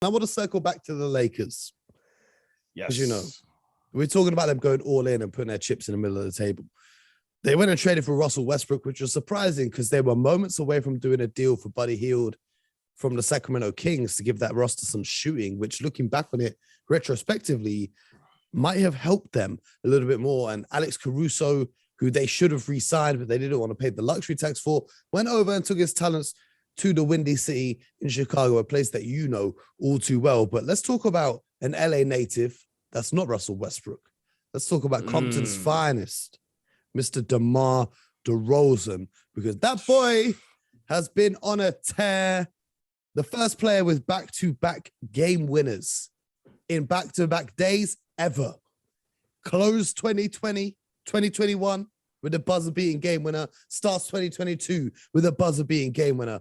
I want to circle back to the Lakers. Yes. As you know, we're talking about them going all in and putting their chips in the middle of the table. They went and traded for Russell Westbrook, which was surprising because they were moments away from doing a deal for Buddy Hield from the Sacramento Kings to give that roster some shooting, which looking back on it retrospectively might have helped them a little bit more. And Alex Caruso, who they should have re-signed, but they didn't want to pay the luxury tax for, went over and took his talents to the Windy City in Chicago, a place that you know all too well. But let's talk about an LA native that's not Russell Westbrook. Let's talk about Compton's finest, Mr. DeMar DeRozan, because that boy has been on a tear. The first player with back-to-back game winners in back-to-back days ever. Closed 2020, 2021 with a buzzer-beating game winner. Starts 2022 with a buzzer-beating game winner.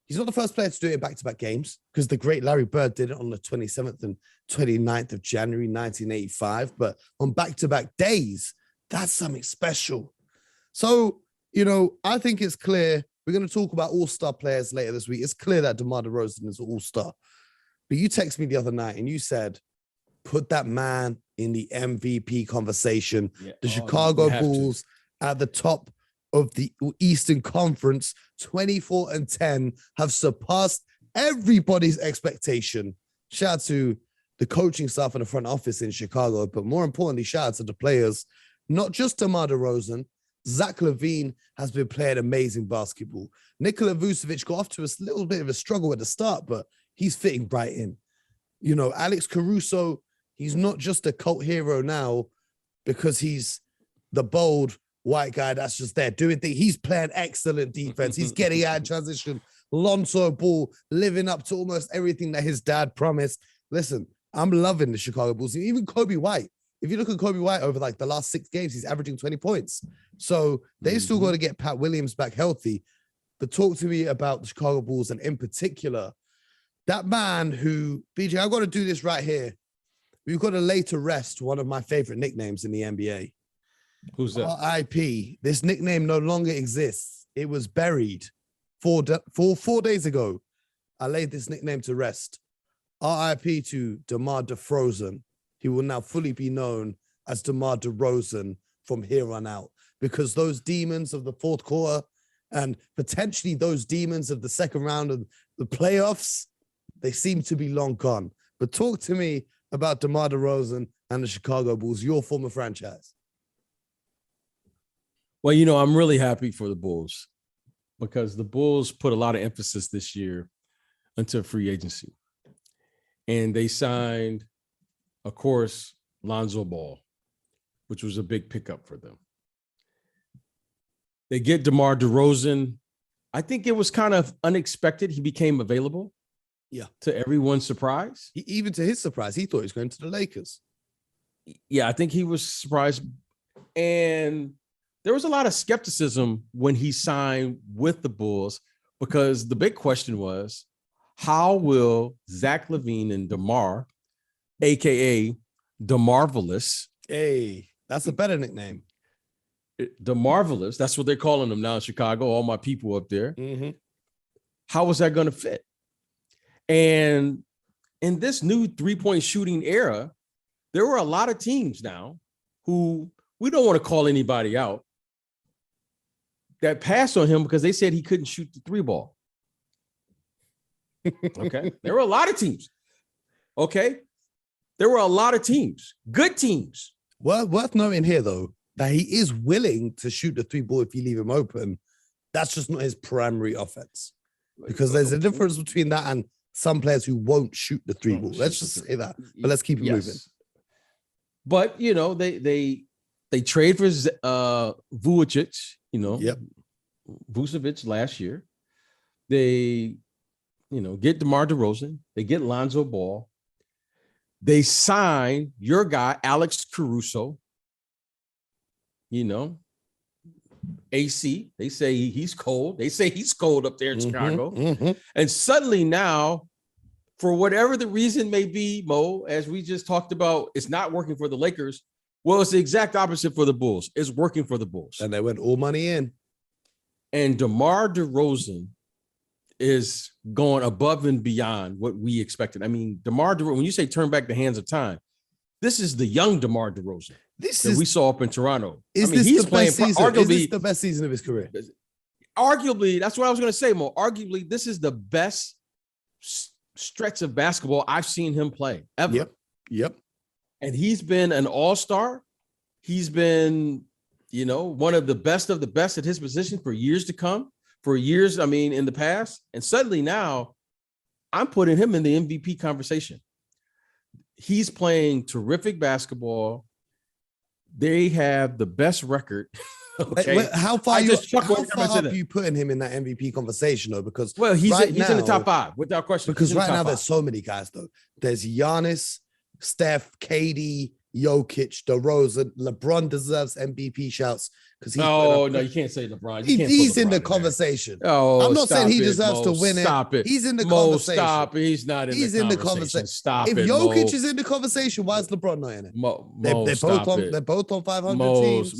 He's not the first player to do it in back-to-back games because the great Larry Bird did it on the 27th and 29th of January, 1985. But on back-to-back days, that's something special. So, you know, I think it's clear. We're going to talk about all-star players later this week. It's clear that DeMar DeRozan is an all-star. But you texted me the other night and you said, put that man in the MVP conversation. Yeah. The Chicago Bulls at the top of the Eastern Conference, 24-10, have surpassed everybody's expectation. Shout out to the coaching staff and the front office in Chicago, but more importantly, shout out to the players, not just DeMar DeRozan. Zach LaVine has been playing amazing basketball. Nikola Vucevic got off to a little bit of a struggle at the start, but he's fitting right in. You know, Alex Caruso, he's not just a cult hero now because he's the bold white guy that's just there doing things. He's playing excellent defense. He's getting out in transition. Lonzo Ball living up to almost everything that his dad promised. Listen, I'm loving the Chicago Bulls. Even Kobe White. If you look at Kobe White over like the last 6 games, he's averaging 20 points. So they still got to get Pat Williams back healthy. But talk to me about the Chicago Bulls and in particular, that man who, BJ, I've got to do this right here. We've got to lay to rest one of my favorite nicknames in the NBA. Who's that? RIP. This nickname no longer exists. It was buried 4 days ago. I laid this nickname to rest. RIP to DeMar DeRozan. He will now fully be known as DeMar DeRozan from here on out because those demons of the fourth quarter and potentially those demons of the second round of the playoffs, they seem to be long gone. But talk to me about DeMar DeRozan and the Chicago Bulls, your former franchise. Well, you know, I'm really happy for the Bulls because the Bulls put a lot of emphasis this year into free agency. And they signed, of course, Lonzo Ball, which was a big pickup for them. They get DeMar DeRozan. I think it was kind of unexpected. He became available. Yeah. To everyone's surprise. Even to his surprise, he thought he was going to the Lakers. Yeah, I think he was surprised. And there was a lot of skepticism when he signed with the Bulls because the big question was, how will Zach LaVine and DeMar, a.k.a. DeMarvelous. Hey, that's a better nickname. DeMarvelous, that's what they're calling him now in Chicago, all my people up there. Mm-hmm. How was that going to fit? And in this new three-point shooting era, there were a lot of teams now who we don't want to call anybody out that passed on him because they said he couldn't shoot the 3-ball. Okay. There were a lot of teams. Okay. There were a lot of teams, good teams. Well, worth noting here, though, that he is willing to shoot the 3-ball if you leave him open. That's just not his primary offense. Because there's a difference between that and some players who won't shoot the 3-ball. Let's just say that. But let's keep it moving. But, you know, they trade for Vucevic, you know, Vucevic last year. They, you know, get DeMar DeRozan. They get Lonzo Ball. They sign your guy, Alex Caruso. You know, AC. They say he's cold. They say he's cold up there in Chicago. Mm-hmm. And suddenly now, for whatever the reason may be, Mo, as we just talked about, it's not working for the Lakers. Well, it's the exact opposite for the Bulls. It's working for the Bulls. And they went all money in. And DeMar DeRozan is going above and beyond what we expected. I mean, DeMar DeRozan, when you say turn back the hands of time, this is the young DeMar DeRozan that we saw up in Toronto. Is this the best season of his career? Arguably, that's what I was going to say, Mo. Arguably, this is the best stretch of basketball I've seen him play ever. Yep. And he's been an all-star. He's been, one of the best at his position for years to come. For years, I mean, in the past. And suddenly now, I'm putting him in the MVP conversation. He's playing terrific basketball. They have the best record. Okay. How far are you putting him in that MVP conversation, though? Because he's in the top 5 without question. Because right now there's so many guys, though. There's Giannis, Steph, KD, Jokic, DeRozan. LeBron deserves MVP shouts because no, you can't say LeBron. He's in the conversation. I'm not saying he deserves to win it. Stop it. He's in the conversation. Stop it. He's not in the conversation. Stop it. If Jokic is in the conversation, why is LeBron not in it? They're both on 500 teams.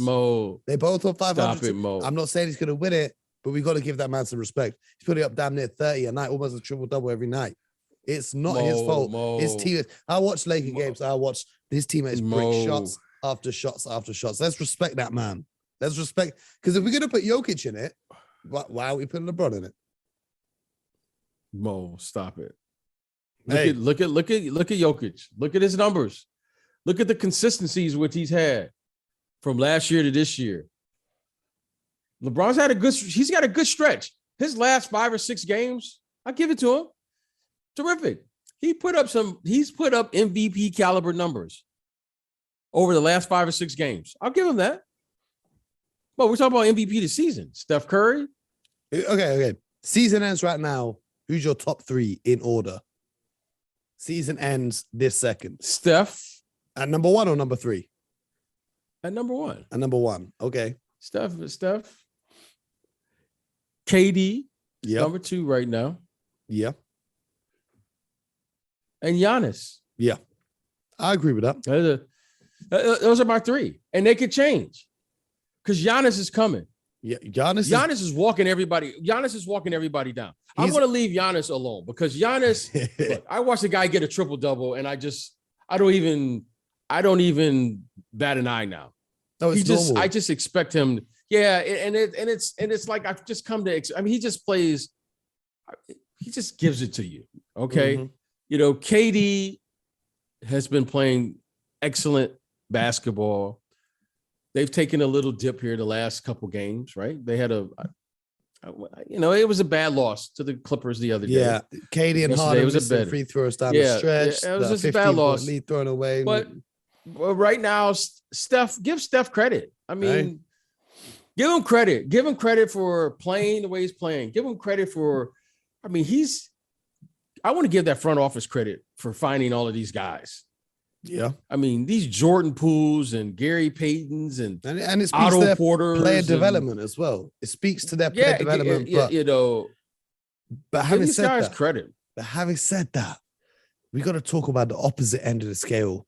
They're both on 500 teams. I'm not saying he's going to win it, but we got to give that man some respect. He's putting up damn near 30 a night, almost a triple-double every night. It's not his fault. His team. I watch Laker games. I watch his teammates break shots after shots after shots. Let's respect that man. Let's respect, because if we're gonna put Jokic in it, why are we putting LeBron in it? Mo, stop it. Look at Jokic. Look at his numbers. Look at the consistencies which he's had from last year to this year. LeBron's he's got a good stretch. His last 5 or 6 games, I give it to him. Terrific. He's put up MVP caliber numbers over the last 5 or 6 games. I'll give him that. But we're talking about MVP this season. Steph Curry. Okay. Season ends right now. Who's your top 3 in order? Season ends this second. Steph. At number 1 or number 3? At number 1. At number 1. Okay. Steph. KD. Yeah. Number 2 right now. Yeah. And Giannis. Yeah. I agree with that. Those are my 3. And they could change. Because Giannis is coming. Yeah, Giannis is walking everybody. Giannis is walking everybody down. I want to leave Giannis alone because Giannis. Look, I watched a guy get a triple-double, and I don't even bat an eye now. No, it's normal. I just expect him. Yeah, and it's like I've just come to. I mean, he just plays. He just gives it to you. Okay, KD has been playing excellent basketball. They've taken a little dip here the last couple games, right? They had it was a bad loss to the Clippers the other day. Yeah, KD and Harden missing free throws down the stretch. It was just a bad loss. Lead thrown away. But right now, give Steph credit. I mean, give him credit. Give him credit for playing the way he's playing. Give him credit for, I want to give that front office credit for finding all of these guys. Yeah, I mean, these Jordan Pooles and Gary Paytons and it speaks Otto to their Porters player development as well. It speaks to their player development. But having said that, credit. But having said that, we got to talk about the opposite end of the scale